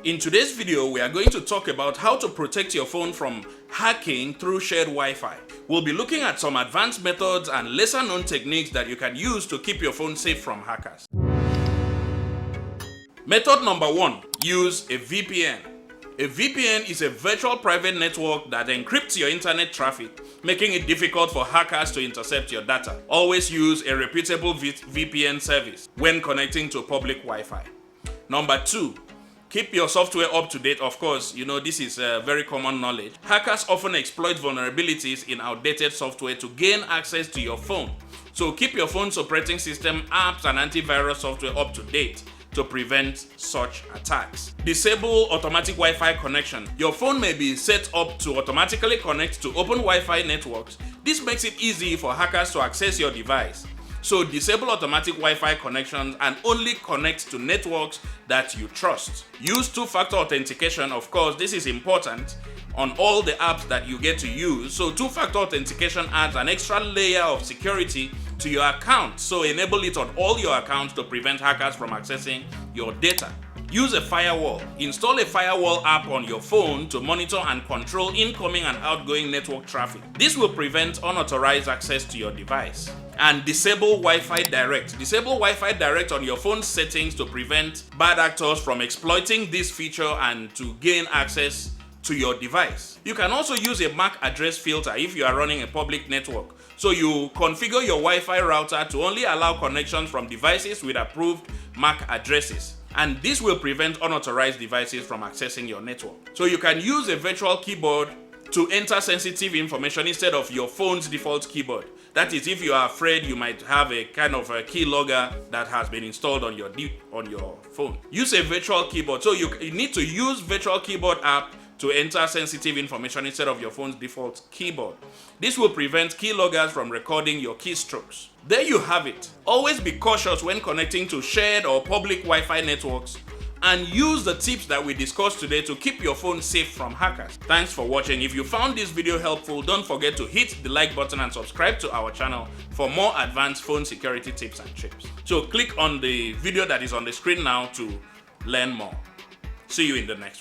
In today's video, we are going to talk about how to protect your phone from hacking through shared Wi-Fi. We'll be looking at some advanced methods and lesser known techniques that you can use to keep your phone safe from hackers. Method number 1. Use a VPN. A VPN is a virtual private network that encrypts your internet traffic, making it difficult for hackers to intercept your data. Always use a reputable VPN service when connecting to public Wi-Fi. Number 2. Keep your software up to date. Of course, this is very common knowledge. Hackers often exploit vulnerabilities in outdated software to gain access to your phone. So keep your phone's operating system, apps, and antivirus software up to date to prevent such attacks. Disable automatic Wi-Fi connection. Your phone may be set up to automatically connect to open Wi-Fi networks. This makes it easy for hackers to access your device. So disable automatic Wi-Fi connections and only connect to networks that you trust. Use two-factor authentication. Of course, this is important on all the apps that you get to use. So two-factor authentication adds an extra layer of security to your account. So enable it on all your accounts to prevent hackers from accessing your data. Use a firewall. Install a firewall app on your phone to monitor and control incoming and outgoing network traffic. This will prevent unauthorized access to your device. And disable Wi-Fi Direct. Disable Wi-Fi Direct on your phone settings to prevent bad actors from exploiting this feature and to gain access to your device. You can also use a MAC address filter if you are running a public network. So you configure your Wi-Fi router to only allow connections from devices with approved MAC addresses. And this will prevent unauthorized devices from accessing your network. So you can use a virtual keyboard to enter sensitive information instead of your phone's default keyboard. That is, if you are afraid you might have a kind of a keylogger that has been installed on your phone. Use a virtual keyboard. So you need to use virtual keyboard app to enter sensitive information instead of your phone's default keyboard. This will prevent keyloggers from recording your keystrokes. There you have it. Always be cautious when connecting to shared or public Wi-Fi networks and use the tips that we discussed today to keep your phone safe from hackers. Thanks for watching. If you found this video helpful, don't forget to hit the like button and subscribe to our channel for more advanced phone security tips and tricks. So click on the video that is on the screen now to learn more. See you in the next one.